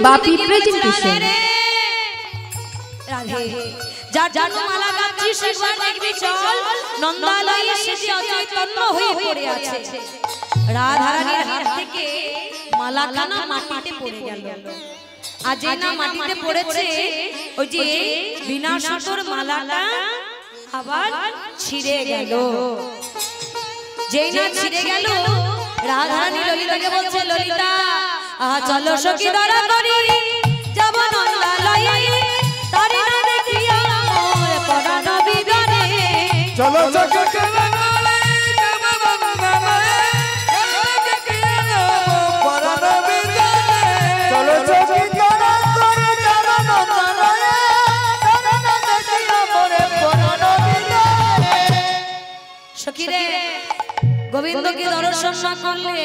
বাপি presentation. Radhe যার জন্য মালা গাচ্ছি সেবার দেখবি চল নন্দালয়ে শেষে অচৈতন্য হয়ে পড়ে আছে। রাধারানীর হাত থেকে মালাখানা মাটিতে পড়ে গেল। আজ না মাটিতে পড়েছে ওই যে বিনা সুতোর মালাটা আবার ছিঁড়ে গেল। যেই না ছিঁড়ে গেল রাধারানী ললিতাকে বলছে, ললিতা আহা চলো সখী ধরা করি যাব নন্দালয়ে তারি না দেখিয়া মোর পরাণ বিদরে। চলো সখী সখীরে গোবিন্দ কি দর্শন না করলে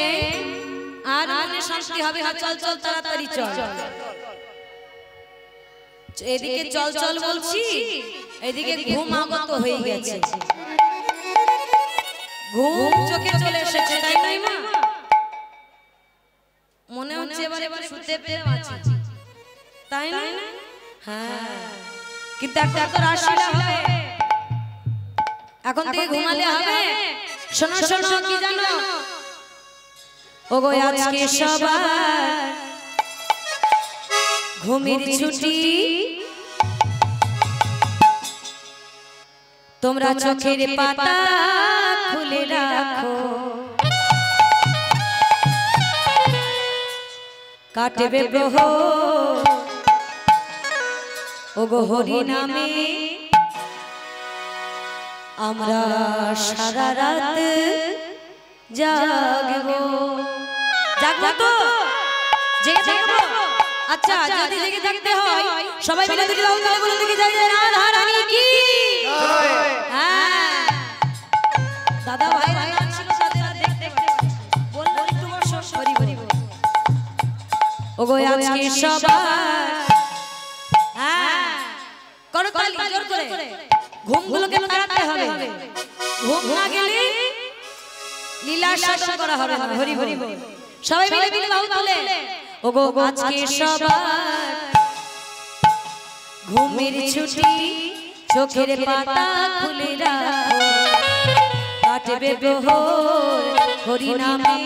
আর মনে শান্তি হবে না। চল চল তাড়াতাড়ি চল। এদিকে চল চল বলছি, এদিকে ঘুম আগত হয়ে গেছে। ঘুম চোখে চলে এসেছে, তাই নাই মা? মনে হচ্ছে এবারে শুতে পেরে আছি, তাই না? হ্যাঁ, কিন্তু একটা তো রাশিলা হবে, এখন থেকে ঘুমালে হবে। শোনো শোনো কি জানো, ওগো আজকে সবার ঘুমের ছুটি, তোমরা চোখের পাতা খুলে রাখো, কাটবে গ্রহ ওগো হরি নামে আমরা সারা রাত জাগবো। জাগবো তো? জেগে থাকবো? আচ্ছা, যদি জেগে থাকতে হয় সবাই মিলে দুটি বাহু তুলে বলুন দেখি, জয় জয় রাধারানী কি। হ্যাঁ দাদা ভাই রাধা ছিল সাথে দেখতে পাচ্ছি, বললো একটু বসো, হরি হরি বল। ওগো আজকে সবার হ্যাঁ করো তালি জোর করে, ঘুমগুলোকে তাড়াতে হবে, ঘুম না গেলে লীলা সাধন করা হবে না। হরি হরি বল। সবাই মিলে মিলে বাহু তুলে, ওগো আজকে সবার ঘুমের ছুটি, চোখের পাতা খুলে রাখো, কাটবে প্রহর হরি নামে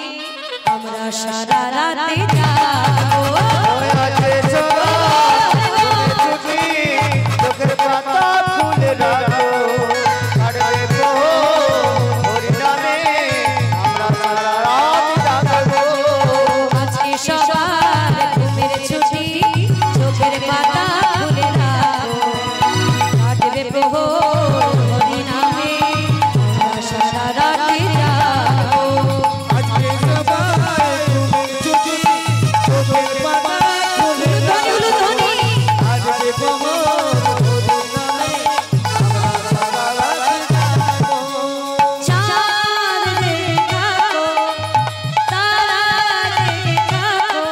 আমরা সারা রাতে জাগবো। চোখের পাতা খুলে রাখো, কাটবে প্রহর হরি নামে আমরা সারা রাত জাগবো। আজকে সবার ঘুমের ছুটি, চোখের পাতা খুলে রাখো, কাটবে প্রহর হরি নামে আমরা সারা রাতে জাগবো। আজকে সবার ঘুমের ছুটি, চোখের পাতা খুলে রাখো, কাটবে প্রহর হরি নামে আমরা সারা রাত জাগবো। চাঁদ রে থাকো, তারা রে থাকো,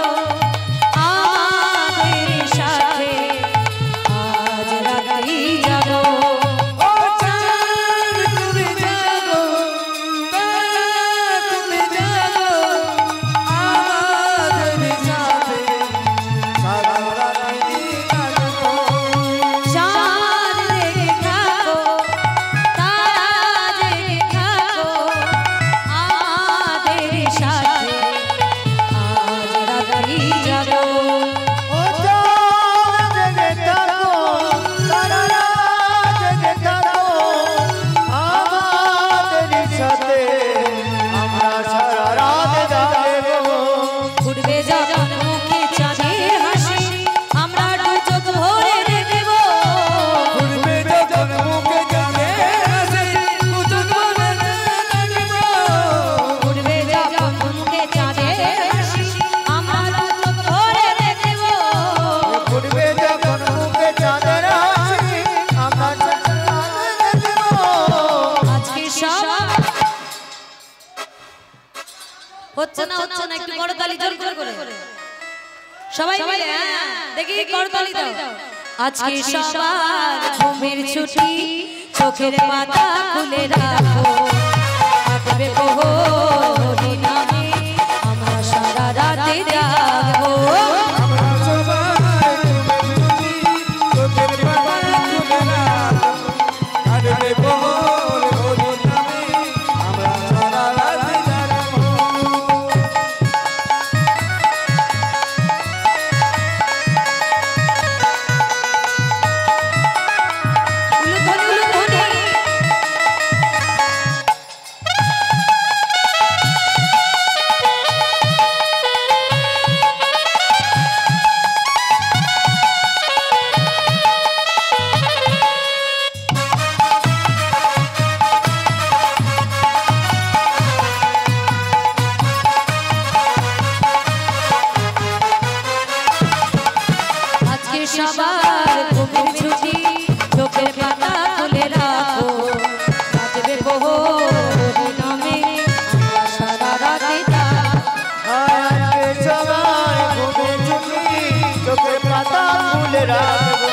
আমাদের সাথে আজ রাতেই যাবো। ও চাঁদ তুমি জাগো, তারা তুমি জাগো, আমাদের সাথে সারা রাত জাগবো। চাঁদ রে থাকো, তারা রে থাকো, আমাদের সাথে আজ রাতেই যাবো। ও চাঁদ জেগে থাকো, তারারা জেগে থাকো, আমাদের সাথে আমরা সারা রাত জাগবো। ফুটবে যখন মুখে চাঁদের হাসি, আমরা দু চোখ ভরে দেখবো। ফুটবে যখন মুখে চাঁদের হাসি, দু চোখ ভরে দেখবো। ফুটবে যখন মুখে চাঁদের হাসি, আমরা দু চোখ ভরে দেখবো। ফুটবে যখন মুখে চাঁদের হাসি, আমরা সারা রাত দেখবো। আজকে সব হচ্ছে না একটু করতালি জোর করে সবাই মিলে, হ্যাঁ দেখি করতালি দাও। আজকে সবার ঘুমের ছুটি, চোখের পাতা খুলে রাখো, কাটবে প্রহর হরি নামে আমরা সারা রাতে জাগবো। আমরা সবাই সবার ঘুমের ছুটি চোখের পাতা খুলে রাখো কাটবে প্রহর নামে আমরা সারা রাতে আজকে সবার ঘুমের ছুটি চোখের পাতা খুলে রাখবো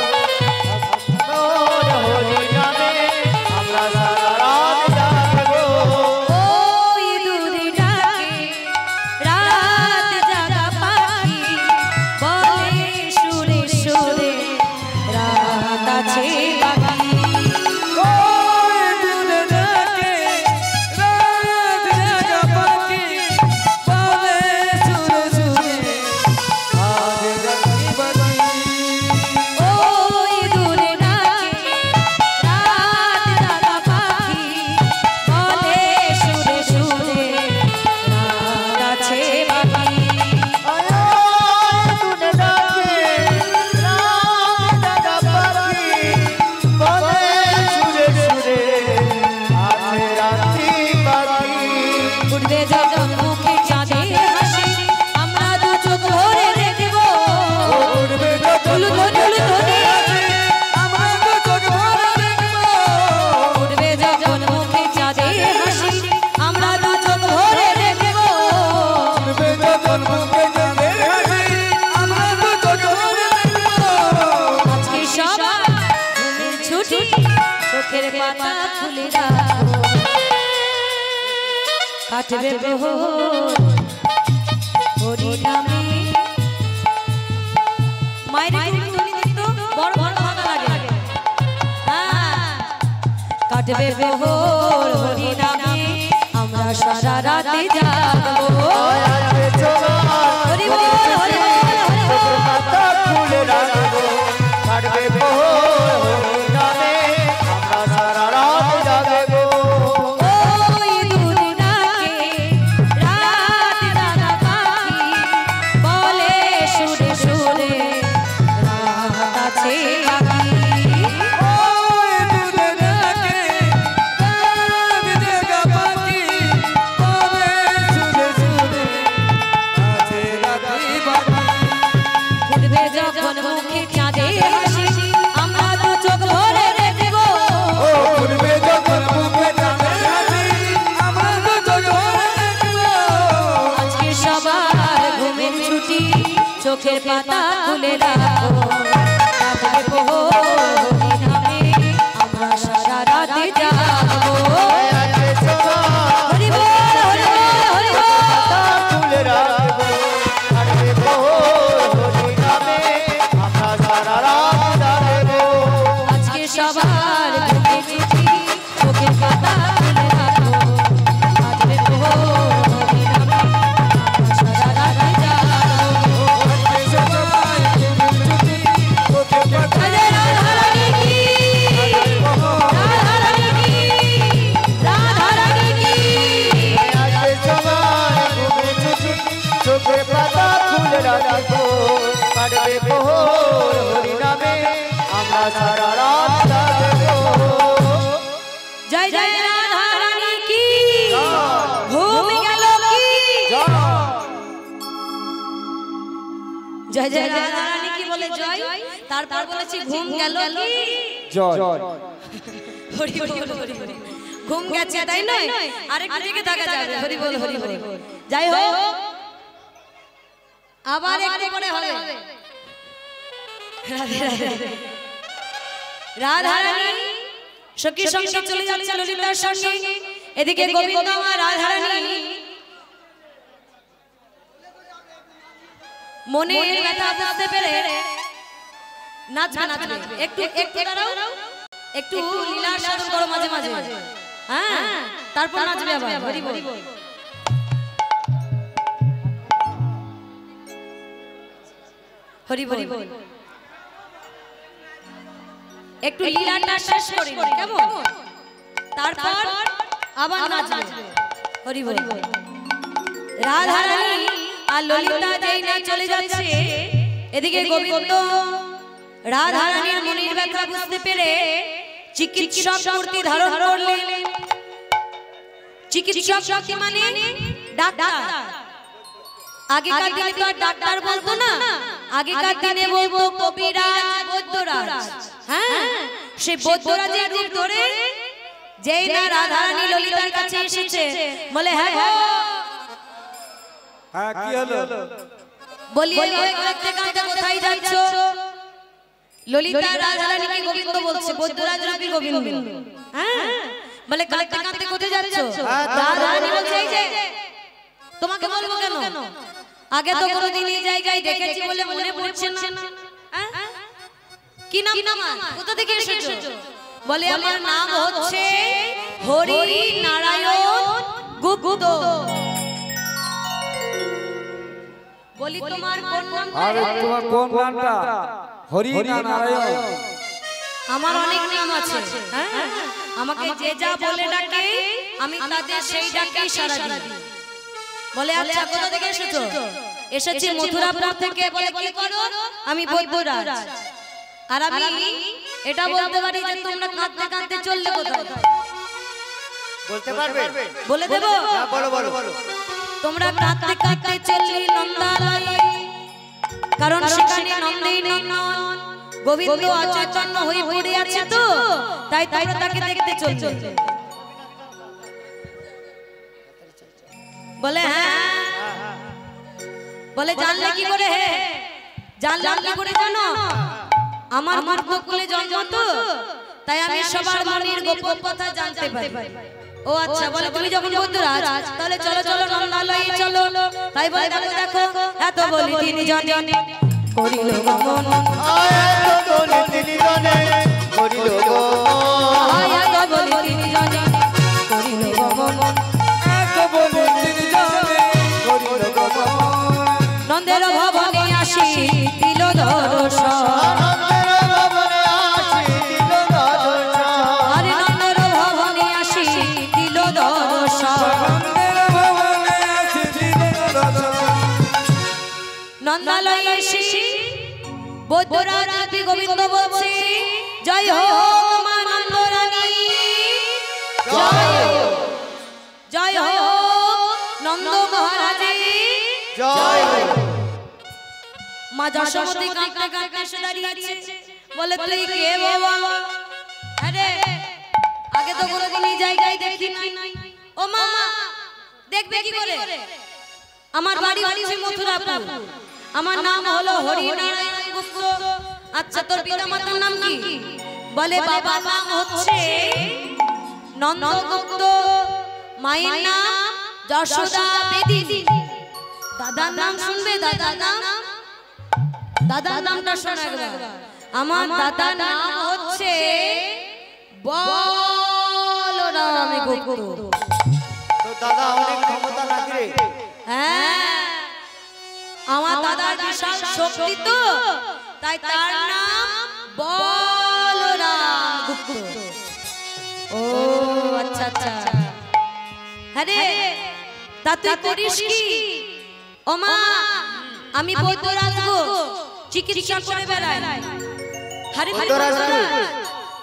হরি নামে আমরা সারা রাত জাগবো ওই দূরে ডাকে রাত জাগা পাখি বলে সুরে সুরে রাত আছে বাকি ওই দূরে ডাকে রাত জাগা পাখি বলে সুরে সুরে আজ জাগি বাকি ওই দূরে ডাকে রাত জাগা পাখি বলে সুরে সুরে রাত আছে বাকি তুনে ডাকে রাত জাগা পাখি বলে সুরে সুরে আজ রাত্রি বাকি উঠবে যখন মুখে চাঁদের হাসি আমরা দু চোখ ভরে দেখব উড়বে যখন ধুলু আমরা তো চোখ ভরে দেখবো উঠবে যখন মুখে চাঁদের হাসি আমরা দু চোখ ভরে দেখব উড়বে যখন মুখে চাঁদের হাসি আমরা তো চোখ ভরে দেখবো আজকে সবার ঘুমের ছুটি চোখের পাতা খুলে রাখো কাটবে প্রহর হরি নামে মায়ের তুমি দিত বড় বড় ভাঙা লাগে হ্যাঁ কাটবে প্রহর হরি নামে আমরা সারা রাতে জাগবো আজকে সবার হরি বল হরি বল হরি বল চোখের পাতা খুলে রাখবো কাটবে প্রহর নামে আমরা সারা রাত জাগবো ওই দূরে ডাকে রাত জাগা পাখি বলে সুরে সুরে রাত আছে বাকি ওই দূরে ডাকে রাত জাগা পাখি বলে সুরে সুরে আজ রাত্রি বাকি উঠবে যখন মুখে চাঁদের হাসি আমরা দু চোখ ভরে দেখব ও উড়বে যখন মুখে চাঁদের হাসি আমরা তো চোখ ভরে দেখবো আজকে সবার ঘুমের ছুটি চোখের পাতা খুলে রাখো কাটবে প্রহর নামে আমরা সারা রাতে জাগবো আজকে সবার হরি বল হরি বল হরি বল পাতা খুলে রাখবো কাটবে প্রহর নামে আমরা সারা রাত জাগবো আজকে সবার ঘুমের ছুটি চোখের পাতা খুলে রাখো কাটবে প্রহর নামে আমরা সারা রাতে জাগবো সবাই ছুটি চোখে পাতা আরে রাধা রানী কি রাধা রানী কি রাধা রানী কি আজকে সবার ঘুমের ছুটি চোখের পাতা খুলে রাখবো কাটবে প্রহর হরি নামে আমরা সারা রাত জাগবো জয় জয় রাধা রানী কি ঘুম গেল কি জয় জয় রাধা রানী কি বলে জয় তারপর বলেছি ঘুম গেল কি জয় হরি বল হরি বল ঘুম গেছে তাই নয় আরেকটু দিকে থাকা যাবে হরি বল হরি বল যাই হোক আবার একটু পরে হবে রাধে রাধে রাধা রানী সখী সঙ্গে চলে যাচ্ছে ললিতার সঙ্গে এদিকে গোবিন্দ আর রাধা রানী মনের ব্যথা বুঝতে পেরে নাচবে নাচবে একটু একটু দাঁড়াও একটু লীলা সাধন করো মাঝে মাঝে হ্যাঁ তারপর নাচবে আবার হরি বল হরি বল একটু লীলাটা শেষ করি কেমন তারপর আবার নাচবে হরি বল রাধা রানী আর ললিতা যেই না চলে যাচ্ছে এদিকে গোবিন্দ রাধা রানীর মনের ব্যথা বুঝতে পেরে চিকিৎসক মূর্তি ধারণ করলেন চিকিৎসক শক্তি মানে ডাক্তার আগেকার দিনে তো আর ডাক্তার বলতো না, আগেকার দিনে বলতো কবিরাজ, বৈদ্যরাজ। হ্যাঁ, সেই বৈদ্যরাজের রূপ ধরে যেই না রাধারানী ললিতার কাছে এসেছে, বলে হ্যাঁ গো, হ্যাঁ কি হলো? বলি ওই কাঁদতে কাঁদতে কোথায় যাচ্ছ? ললিতা রাধারানীকে গোবিন্দ বলছে, বৈদ্যরাজ রূপী গোবিন্দ। হ্যাঁ, বলে কাঁদতে কাঁদতে কোথায় যাচ্ছ? রাধারানী বলছে এই যে, তোমাকে বলবো কেন, আগে তো কোনোদিন এই জায়গায় দেখেছি বলে মনে পড়ছে না। কি নাম তোমার, কোথা থেকে এসেছো? বলে আমার নাম হচ্ছে হরি নারায়ণ গুপ্ত। বলি তোমার কোন নাম? আরে তোমার কোন নামটা? হরি না নারায়ণ? আমার অনেক নাম আছে। হ্যাঁ, আমাকে যে যা বলে ডাকে আমি তাদের সেই ডাকেই সাড়া দিই। বলে আচ্ছা কোথা থেকে এসেছো? এসেছি মথুরাপুর থেকে। বলে কি করো? আমি বৈদ্যরাজ। আর আমি এটা বলতে পারি যে তোমরা কাঁদতে কাঁদতে চললে কোথায়? বলতে পারবে? বলে দেবো? হ্যাঁ বলো বলো বলো। তোমরা কাঁদতে কাঁদতে চললে নন্দালয়ে, কারণ সেখানে নন্দেই নন্দন গোবিন্দ অচৈতন্য হয়ে পড়ে আছে, তো তাই তোমরা তাকে দেখতে চলছো। বলে হ্যাঁ। বলে জানলে কি করে? হে জানলাম কি করে জানো? আমার মর্তকুলে জন্ম তো, তাই আমি সবার মনের গোপন কথা জানতে পারি। ও আচ্ছা, বলে তুমি যখন বৈদ্যরাজ তাহলে চলো চলো নন্দালয়ে চলো। তাই বলে দেখো দেখো এত বলি তিনি জনে করিল গমন, এত বলি তিনি জনে করিল গমন, এত বলি তিনি জনে করিল গমন, এত বলে তিনি জানে করিল গমন। নন্দের ভবনে আসি দিল দর্শন, নন্দের ভবনে আসি দিল দর্শন, আরে নন্দের ভবনে আসি দিল দর্শন। নন্দের ভবনে আসি দিল দর্শন। নন্দালয়ে এসে বৈদ্যরাজ রূপী গোবিন্দ বলছে জয় হোক মা নন্দরানী, জয় হোক, জয় হোক নন্দ মহারাজে, জয় হোক। মা যশোমতী কাঁদতে কাঁদতে এসে দাঁড়িয়েছে। বলে তুই কে বাবা? আরে আগে তো কোনোদিন এই জায়গায় দেখি নাই। ও মা, দেখবে কি করে? আমার বাড়ি হচ্ছে মথুরাপুর, আমার নাম হলো হরি নারায়ণ গুপ্ত। আচ্ছা তোর পিতা মাতার নাম কি? বলে বাবার নাম হচ্ছে নন্দগুপ্ত, মায়ের নাম যশোদা বেদি। দাদার নাম শুনবে? দাদার নাম, দাদার নামটা শোনা একবার। আমার দাদার নাম হচ্ছে বলরাম গুপ্ত। তো দাদা অনেক ক্ষমতা নাকি রে? হ্যাঁ, আমার দাদার বিশাল শক্তি তো, তাই তার নাম বলরাম গুপ্ত। ও আচ্ছা আচ্ছা। আরে তা তুই করিস কি? ও মা, আমি বৈদ্যরাজ গো, চিকিৎসা করে বেড়াই। আরে বৈদ্যরাজ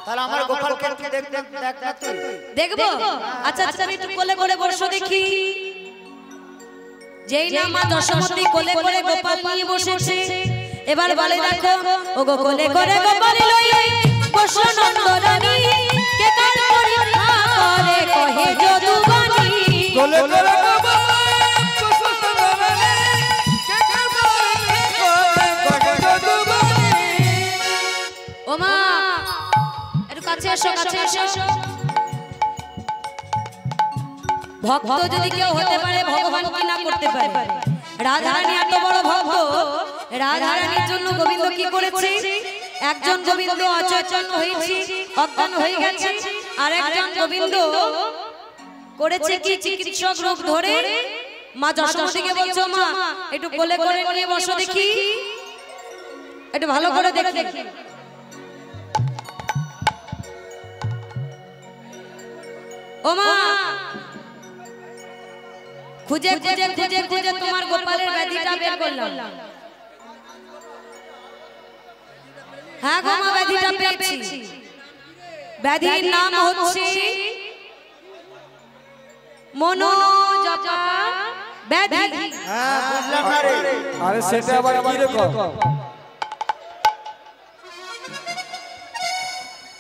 তাহলে আমার গোপালকে একটু দেখ দেখ দেখ না তুই। দেখবো? আচ্ছা আচ্ছা, আমি একটু কোলে করে বসো দেখি। যেই না মা যশোমতী কোলে করে গোপাল নিয়ে বসেছে, এবার বলে দেখো ও গো কোলে করে গোপাল লই বসো নন্দরানী, কে কার পরীক্ষা করে কহে যদুবাণী। কোলে করে গোপাল বসো নন্দরানী, কে কার পরীক্ষা করে কহে যদুবাণী। ও মা একটু কাছে এসো, কাছে এসো। ভক্ত যদি কেউ হতে পারে, ভগবান কি না করতে পারে? রাধারানী এত বড় ভক্ত, রাধারানীর জন্য গোবিন্দ কি করেছে? একজন গোবিন্দ অচৈতন্য হয়েছে, অজ্ঞান হয়ে গেছে, আর একজন গোবিন্দ করেছে কি চিকিৎসক রূপ ধরে মা যশোমতীকে বলছো মা একটু কোলে করে নিয়ে বসো দেখি, একটু ভালো করে দেখি। ও মা, খুঁজে খুঁজে খুঁজে খুঁজে তোমার গোপালের ব্যাধিটা বের করলাম। হ্যাঁ গো মা, ব্যাধিটা পেয়েছি। ব্যাধির নাম হচ্ছে মনোজপা ব্যাধি। হ্যাঁ বুঝলাম না রে। আরে সেটা আবার কি রকম?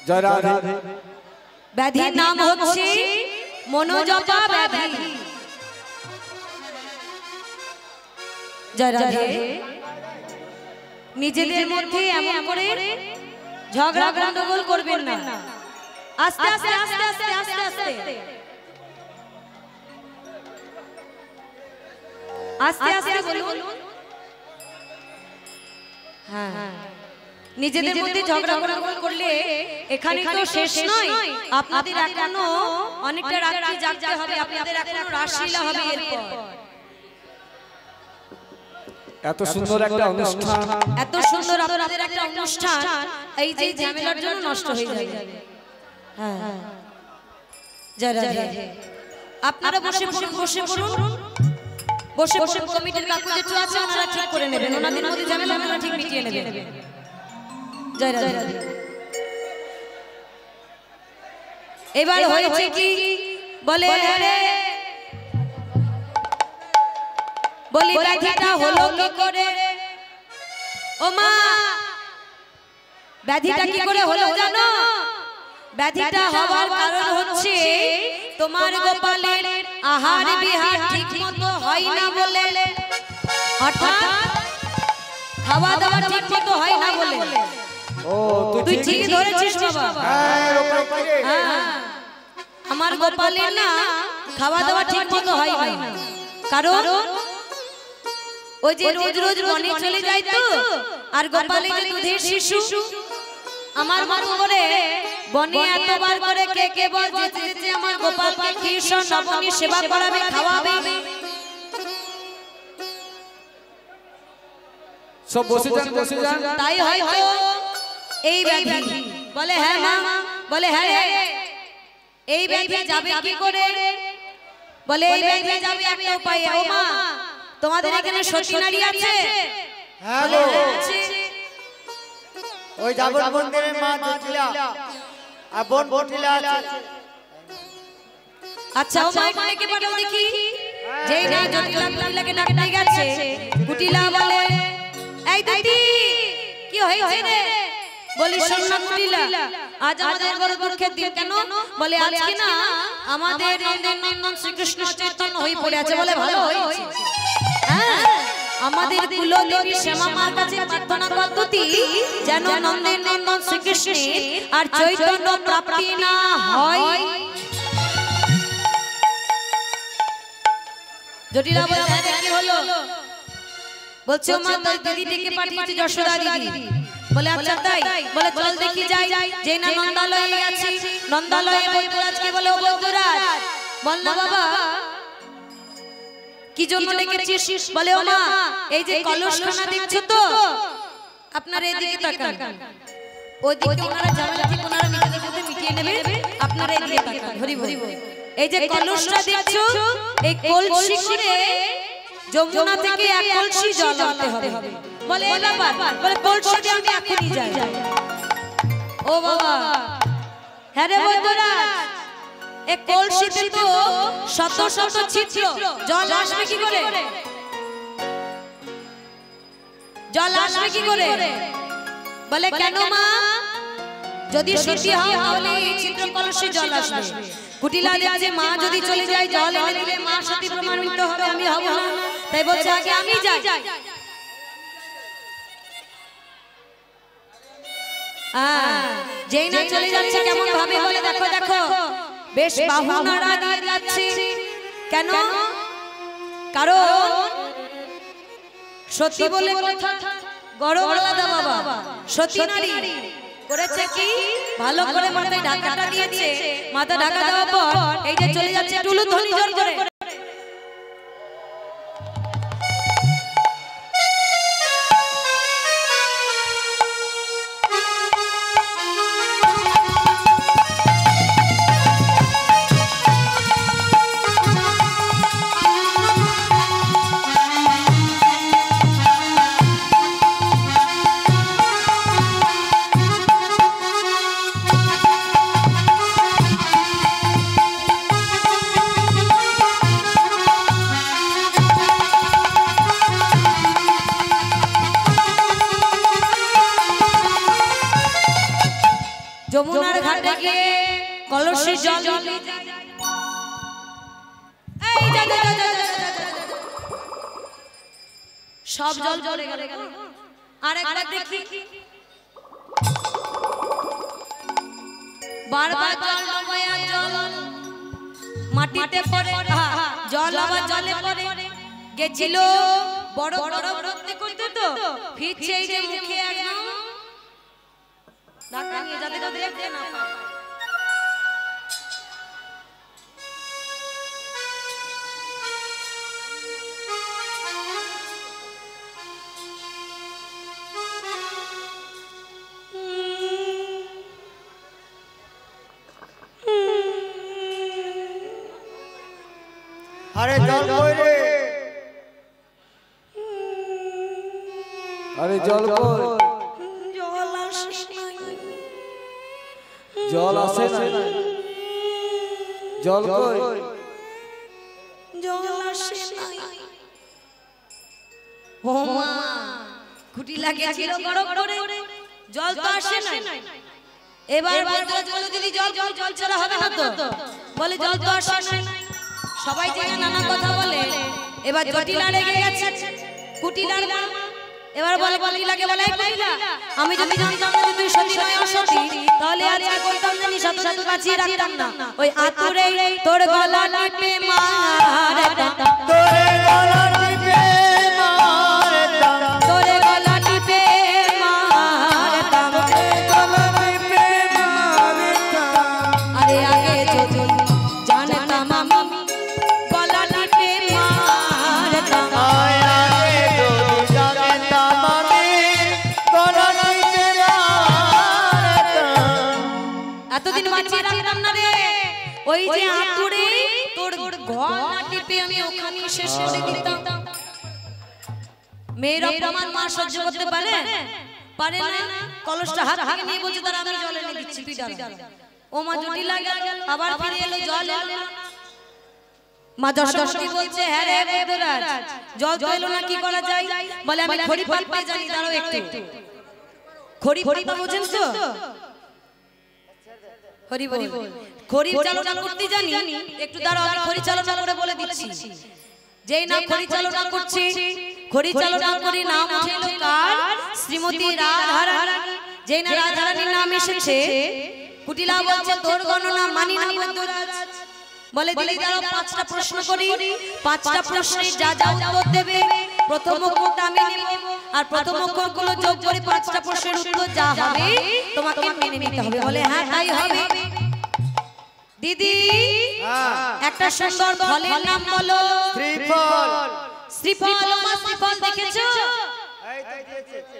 জয় রাধে। ব্যাধির নাম হচ্ছে মনোজপা ব্যাধি। জয় রাধে। নিজেদের মধ্যে এমন করে ঝগড়া গন্ডগোল করবেন না। আস্তে আস্তে আস্তে আস্তে আস্তে আস্তে আস্তে আস্তে বলুন। হ্যাঁ, নিজেদের মধ্যে ঝগড়া গন্ডগোল করলে এখানে তো শেষ নয়, আপনাদের এখনো অনেকটা রাত্রি জাগতে হবে, আপনাদের এখনো রাসলীলা হবে এরপর। এত সুন্দর একটা অনুষ্ঠান, এত সুন্দর আপনাদের একটা অনুষ্ঠান এই যে ঝামেলার জন্য নষ্ট হয়ে যাবে। হ্যাঁ, জয় রাধে। আপনারা বসে পড়ুন, বসে পড়ুন, বসে বসে কমিটির কাকু যেটু আছে ওনারা ঠিক করে নেবেন, ওনাদের মধ্যে ঝামেলা ওনারা ঠিক মিটিয়ে নেবেন। জয় রাধে। এবার হয়েছে কি বলে, বলি ব্যাধিটা হলো কি করে? ও মা, ব্যাধিটা কি করে হলো জানো? ব্যাধিটা হওয়ার কারণ হচ্ছে তোমার গোপালের আহার বিহার ঠিক মতো হয় না বলে, অর্থাৎ খাওয়া দাওয়া ঠিক মতো হয় না বলে। ও তুই ঠিক ধরেছিস বাবা। হ্যাঁ, আমার গোপালের না খাওয়া দাওয়া ঠিক মতো হয় না, কারণ ওই যে রোজ রোজ বনে চলে যায় তো, আর গোপালে যে দুধের শিশু আমার মতো করে বনে এতবার করে কে কে বল যে আমার গোপালকে ক্ষীর নবমী সেবা করাবে, খাওয়াবে। সব বসে যান, বসে যান। তাই হয়তো এই ব্যাধি বলে, হ্যাঁ মা, বলে হ্যাঁ এই ব্যাধি যাবে কি করে? বলে এই ব্যাধি যাবে একটা উপায়ে। ও মা, তোমাদের এখানে সতী নারী আছে? হ্যাঁ গো, ওই জাগর মন্দিরের মা জটিলা আর বোন জটিলা আছে। আচ্ছা, ও মা এখানে পাঠাও দেখি। যেই না জটিলা কুটিলাকে ডাকতে গেছে, কুটিলা বলে, এই দিদি কি হয়েছে রে? বলি শোন না কুটিলা, আজ আমাদের বড় দুঃখের দিন। কেন? বলে আজকে না আমাদের নন্দন নন্দন শ্রীকৃষ্ণ চৈতন্য হয়ে পড়ে আছে। বলে ভালো হয়েছে। হ্যাঁ, আমাদের কুলদেবী শ্যামা মার কাছে প্রার্থনা পদ্ধতি যেন নন্দন নন্দন শ্রীকৃষ্ণের আর চৈতন্য প্রাপ্তি না হয়। জটিলা বলে কি হলো? বলছে মা তোর দিদি ডেকে পাঠিয়েছে, যশোদা দিদি। বলে আচ্ছা তাই? বলে চল দেখি যাই। যে না নন্দালয়ে গেছি, নন্দালয়ে বৈদ্যরাজকে বলে, ও বৈদ্যরাজ বল না বাবা কি জন্য ডেকেছিস? বলে ও মা, এই যে কলসখানা দেখছো তো, আপনারা এদিকে তাকান। ওইদিকে ওনারা ঝামেলা ঠিক ওনারা নিজেদের মধ্যে মিটিয়ে নেবে, আপনারা এদিকে তাকান। হরি বল। এই যে কলসটা দেখছো, এই কলসি করে যমুনা থেকে এক কলসি জল আনতে হবে। বলে এ ব্যাপার? বলে কলসি দিয়ে আমি এখনই যাই। ও বাবা, হ্যাঁ রে বৈদ্যরাজ, এই কলসিতে তো শত শত ছিদ্র, জল আসবে কি করে? জল আসবে কি করে? বলে কেন মা, যদি সত্যি হয় তাহলে এই ছিদ্র কলসে জল আসবে। কুটিলা দেখছে মা যদি চলে যায়, জল এনে দিলে মা সত্যি প্রমাণিত হবে, আমি হব না। তাই বলছে আগে আমি যাই। যেই না চলে যাচ্ছে কেমন ভাবে বলে, দেখো দেখো বেশ বাহু নাড়া দিয়ে যাচ্ছে। কেন? কারণ সতী বলে কথা, গরম আলাদা বাবা। সতী নারী করেছে কি, ভালো করে মাথায় ঢাকাটা দিয়েছে। মাথা ঢাকা দেওয়ার পর এই যে চলে যাচ্ছে টুলু ধ্বনি জোর করে। যমুনার ঘাটে গিয়ে কলসি জল এই যা যা যা যা যা, সব জল পড়ে গেল। আর একবার দেখি বারবার জল নময়া জল মাটিতে পড়ে, জল আবার জলে পড়ে। গেছিল বড় বড় ভক্তি করতে তো ফিরছে এই যে মুখে একদম ঢাকা নিয়ে যাতে যাতে দেখতে না পায়। আরে জল কই রে? আরে জল কই? জল আসে না। জল কই? ও মা খুঁটি লাগিয়েছিল বড় করে, জল তো আসে না। এবার বলতে জল দিদি জল জল জল ছাড়া হবে না তো, বলে জল তো আসে না। সবাই জানে নানা কথা বলে। এবার জটিলা রেগে গেছে, কুটিলার মা এবার বলে কুটিলাকে বলে কুটিলা, আমি যদি জানতাম যে তুই সতী নয় অসতী, তাহলে আজকে করতাম জানি শত শত বাঁচিয়ে রাখতাম না। ওই আতুরে তোর গলা টিপে মারতাম, তোরে গলা টিপে মারতাম, তোরে গলা টিপে মারতাম, গলা টিপে মারতাম। আরে আগে যদি জানতাম আমি গলা টিপে মারতাম। আয় আগে যদি জানতাম আমি গলা টিপে মারতাম। এতদিন বাঁচিয়ে রাখতাম না রে, ওই যে আতুরে তোর গলা টিপে আমি ওখানে শেষ করে দিতাম। মেয়ের অপমান মা সহ্য করতে পারে পারে না। কলসটা হাত থেকে নিয়ে বলছে তারা আমি জল এনে দিচ্ছি, তুই দাঁড়া। ও মা জটিলা গেল, আবার ফিরে এলো জল এলো। মা যশোমতী বলছে হ্যাঁ রে বৈদ্যরাজ, জল তো এলো না, কি করা যায়? বলে আমি খড়ি পাততে জানি, দাঁড়াও একটু। খড়ি পাতা বোঝেন তো? হরি বল। খড়ি চালনা করতে জানি, একটু দাঁড়াও আমি খড়ি চালনা করে বলে দিচ্ছি। যেই না খড়ি চালনা করছি, খড়ি চালনা করে নাম উঠেলো কার? শ্রীমতী রাধারানী। যেই না রাধারানীর নাম এসেছে, কুটিলা বলছে তোর গণনা মানি না বৈদ্যরাজ। বলে দিদি দাঁড়াও পাঁচটা প্রশ্ন করি, পাঁচটা প্রশ্নের যা যা উত্তর দেবে প্রথম অক্ষরটা আমি নেব, আর প্রথম অক্ষরগুলো যোগ করে পাঁচটা প্রশ্নের উত্তর যা হবে তোমাকে মেনে নিতে হবে। বলে হ্যাঁ তাই হবে। দিদি একটা সুন্দর ফলের নাম বলো। শ্রীফল। শ্রীফল। মা শ্রীফল দেখেছো? এই তো দিয়েছে।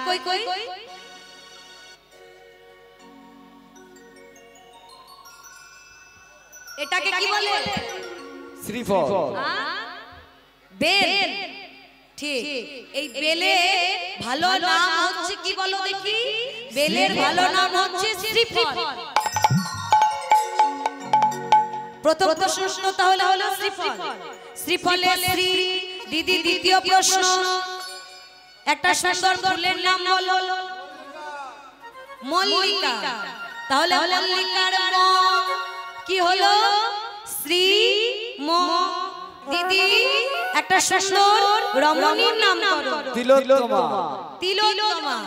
কই কই কই এটাকে কি বলে? শ্রীফল। বেল। ঠিক, এই বেলের ভালো নাম হচ্ছে কি বলো দেখি? বেলের ভালো নাম হচ্ছে শ্রীফল। প্রথম প্রশ্ন তাহলে হলো শ্রীফল। শ্রীফলের শ্রী। দিদি দ্বিতীয় প্রশ্ন, একটা সুন্দর ফুলের নাম বলো। মল্লিকা। তাহলে মল্লিকার ম কি হলো? শ্রী ম। দিদি একটা সুন্দর রমণীর নাম করো। তিলোত্তমা। তিলোত্তমা,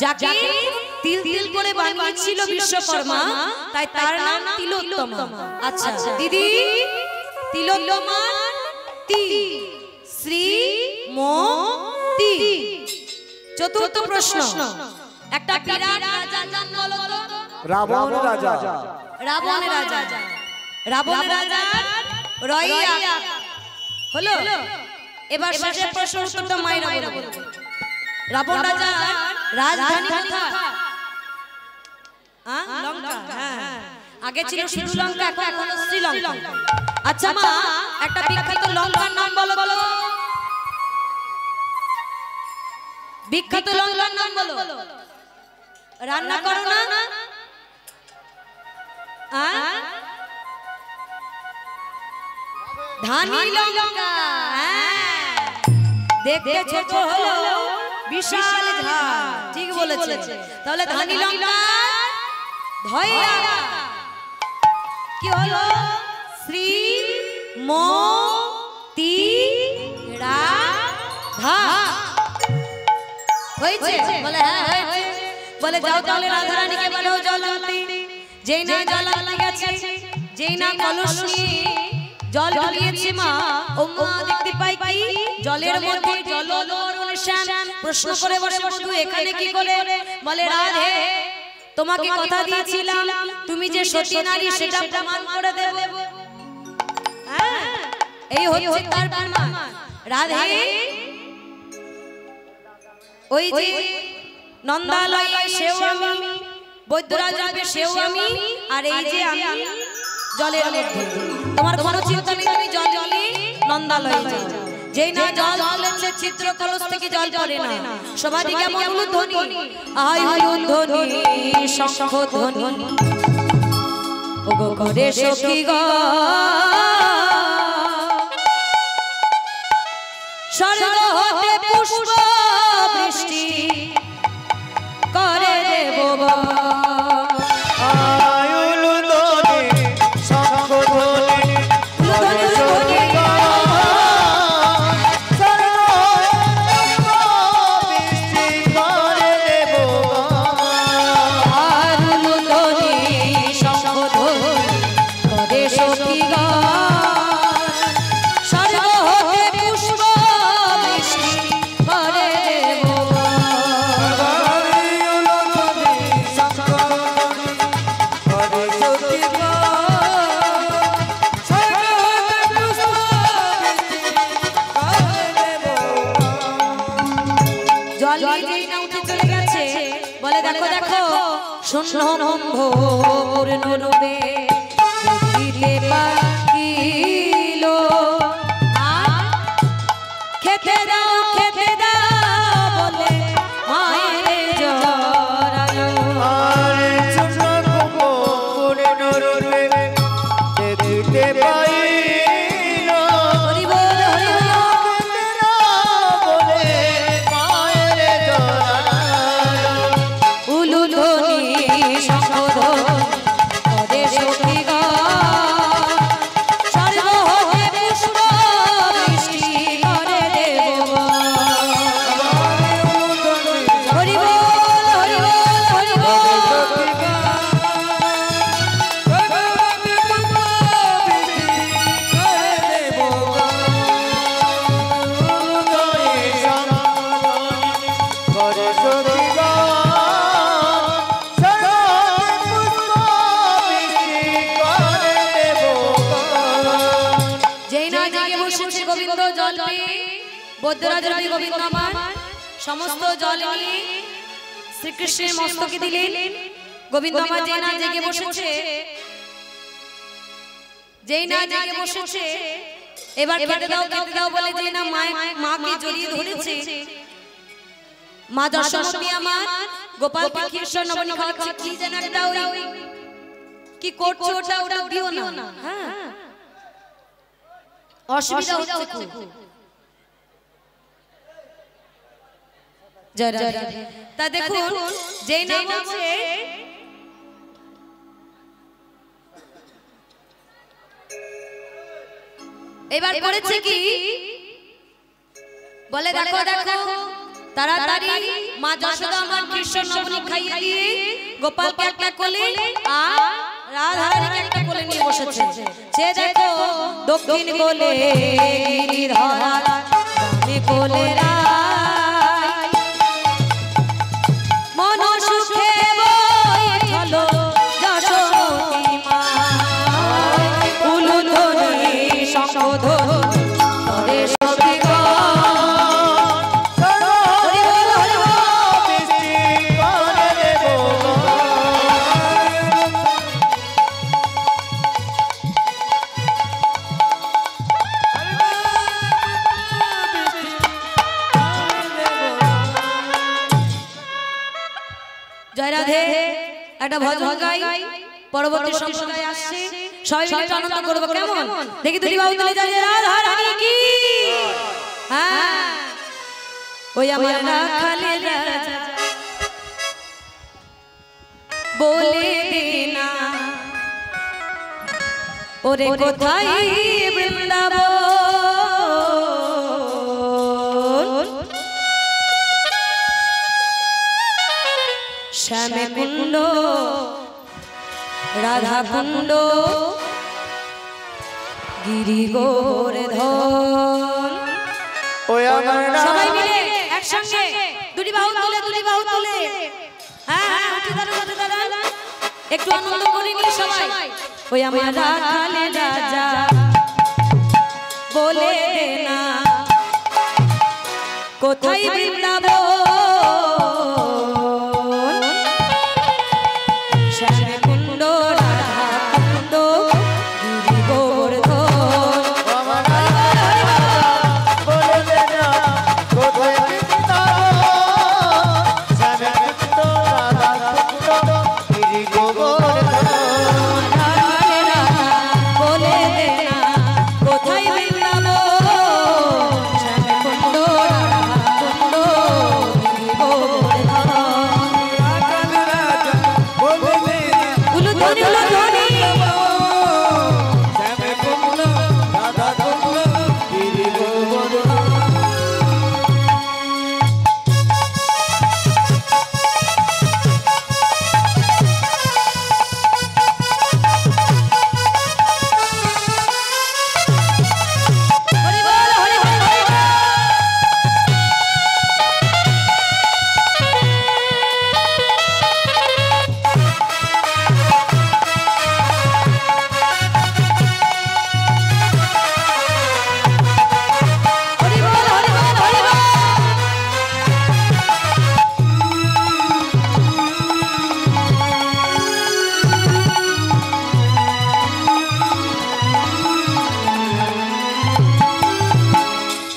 যাকে তিল তিল করে বানিয়েছিল বিশ্বকর্মা, তাই তার নাম তিলোত্তমা। আচ্ছা দিদি তিলোত্তমা তি শ্রী ম তি। চতুর্থ প্রশ্ন, একটা বিরাট রাজার নাম বলো তো। রাবণ রাজা। রাবণ রাজা। রাবণ রাজার রইয়া হলো। এবার শেষের প্রশ্ন উত্তরটা মাইরা বলবে। রাবণ রাজার রাজধানী কোথায়? লঙ্কা। হ্যাঁ, আগে ছিল শুধু লঙ্কা, এখন হলো শ্রীলঙ্কা। আচ্ছা মা একটা বিখ্যাত লঙ্কার নাম বলো বলো। বিখ্যাত লঙ্কার নাম বলো। রান্না করো না? ধানি লঙ্কা। দেখতে ছোট হলো বিশাল ঝাড়, ঠিক বলেছে। তাহলে ধানি লঙ্কা ধইয়া কি হলো? শ্রী মতি রাধা হয়েছে? বলে হ্যাঁ হয়েছে। বলে যাও তাহলে রাধা রানীকে বলো জল আনতে। যেই না জল আনতে গেছে, যেই না কলস নিয়ে জল ঢালিয়েছে মা, ও মা দেখতে পাই কি জলের মধ্যে জলরোষণ। প্রশ্ন করে বসে বধূ এখানে কি করে? বলে রাধে তোমাকে কথা দিয়েছিলাম তুমি যে সতী নারী সেটা প্রমাণ করে দেব। হ্যাঁ এই হচ্ছে তার প্রমাণ। রাধে ওই যে নন্দালয়ে সেও আমি, বৈদ্যরাজ রূপে সেও আমি, আর এই যে আমি জলের মধ্যে। তোমার কোনো চিন্তা নেই, তুমি জল জলে নন্দালয়ে যাও। যেই না জল ঢালেছে চিত্র কলস থেকে জল পড়ে না, সবাই কেমন উলুধ্বনি, আয় উলুধ্বনি শঙ্খ ধ্বনি ওগো করে সখী গো। স্বর্গ হতে পুষ্প বৃষ্টি করে দেব গো। শূন্য ব্রহ্ম পূর্ণ রূপে দেখিতে পাইল। খেতে দাও খেতে দাও বলে মায়ের জড়ালো। শূন্য ব্রহ্ম পূর্ণ রূপে দেখিতে পাইল। হরি বল হরি বলে মায়ের জড়ালো। উলুধ্বনি শঙ্খ করে সখী গো। স্বর্গ হতে পুষ্প বৃষ্টি করে দেব গো। হরি বল হরি বল হরি বল। যেই না জেগে বসেছে গোবিন্দ জল পেয়ে, বৈদ্যরাজ রূপী গোবিন্দ আমার সমস্ত জল নিয়ে শ্রীকৃষ্ণের মস্তকে দিলেন। গোবিন্দ আমার যেই না জেগে বসেছে, যেই না জেগে বসেছে এবার খেতে দাও বলে যেই না মাকে জড়িয়ে ধরেছে। মা দশমী আমার গোপালকে ক্ষীরসর নবনী খাওয়াচ্ছে। কি যেন একটা ওই কি করছো ওটা ওটা দিও না। হ্যাঁ অসুবিধা হচ্ছে খুব। জয় রাধে। তা দেখুন যেই না বলছে এবার করেছে কি বলে দেখো দেখো তাড়াতাড়ি মা যশোদা আমার কৃষ্ণ নবনী খাইয়ে দিয়ে গোপালকে একটা কোলে আর রাধা রানীকে একটা কোলে নিয়ে বসেছে। সে দেখো দক্ষিণ কোলে গিরিধরা, বামে কোলে রাই, মন সুখে বই চলো যশোমতী মা। উলুধ্বনি শঙ্খ ধ্বনি করে সখী গো। জয় রাধে। একটা ভজন গাই, পরবর্তী সম্প্রদায় আসছে, সবাই মিলে আনন্দ করবো। কেমন দেখি দুটি বাবু তুলে যাবে রাধা রানী কি। হ্যাঁ ওই আমার রাখালে রাজা বলে দে না ওরে কোথায় বৃন্দাবন শ্যামে কুণ্ড রাধা কুণ্ড গিরি গোবর্ধন ওই আমার সবাই মিলে একসঙ্গে দুটি বাহু তুলে হ্যাঁ হ্যাঁ উঠে দাঁড়ান একটু আনন্দ করে নি সবাই ওই আমার রাখালে রাজা বলে দে না কোথায় বৃন্দাবন শ্যামে কুণ্ড রাধা কুণ্ড গিরি গোবর্ধন বলে দে না কোথায় বৃন্দাবন শ্যামে কুণ্ড রাধা কুণ্ড গিরি গোবর্ধন রাখালে রাজা বলে দে না কোথায় বৃন্দাবন শ্যামে কুণ্ড রাধা কুণ্ড গিরি গোবর্ধন উলুধ্বনি হরি বল হরি বল হরি বল হরি বল হরি বল হরি বল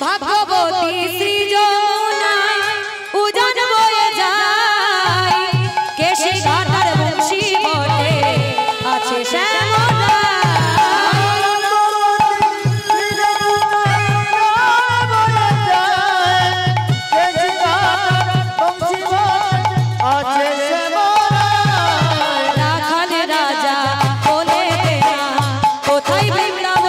ভাগবতী শ্রী যমুনায় উজান বয়ে যায় কেশে ঘাটার বংশী বটে আছে শ্যামলা রাখালে রাজা বলে দে না কোথায় বৃন্দাবন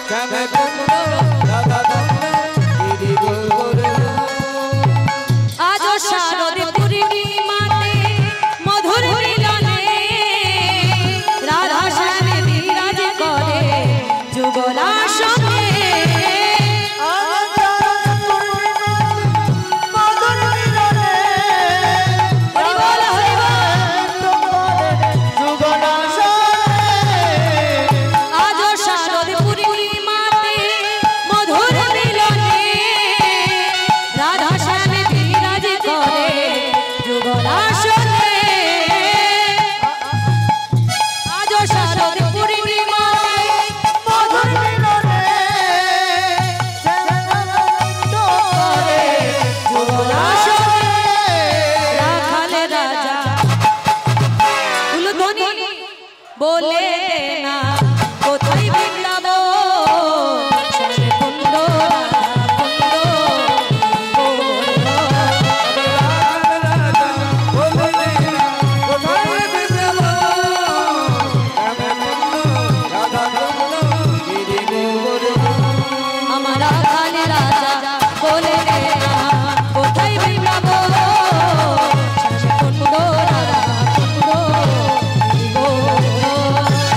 শ্যামে কুণ্ড রাধা কুণ্ড গিরি গোবর্ধন আজ শারদে পূর্ণিমাতে মধুর মিলনে রাধা শ্যামে বিরাজ করে যুগলা সঙ্গে হরি বল হরি বল আজ শারদে পূর্ণিমাতে মধুর মিলনে রাধা শ্যামে বিরাজ করে যুগলা সঙ্গে আজ শারদে পূর্ণিমাতে মধুর যুগলা সঙ্গে রাখালে রাজা উলুধ্বনি বলে দে না কোথায় বৃন্দাবন শ্যামে কুণ্ড রাধা কুণ্ড গোবর্ধন আমার রাখালে রাজা বলে দে না কোথায় বৃন্দাবন শ্যামে কুণ্ড রাধা কুণ্ড গিরি গোবর্ধন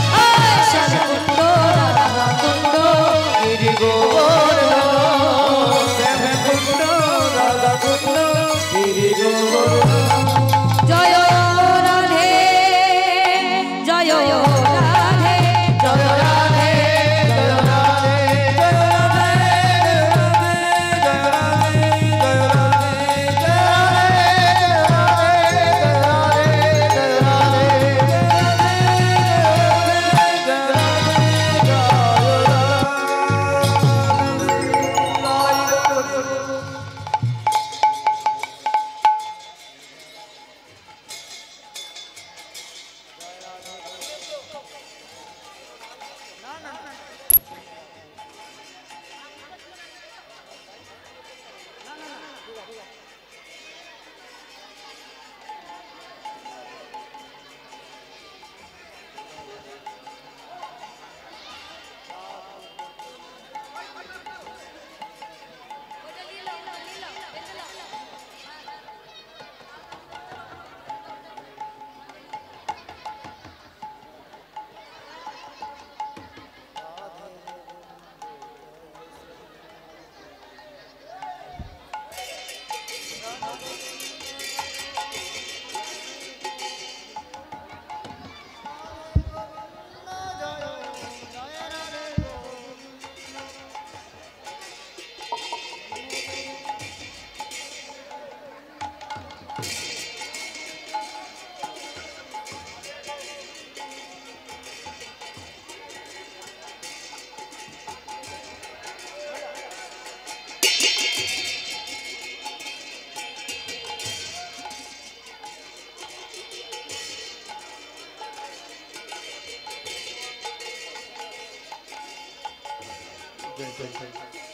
জয় জয় জয়।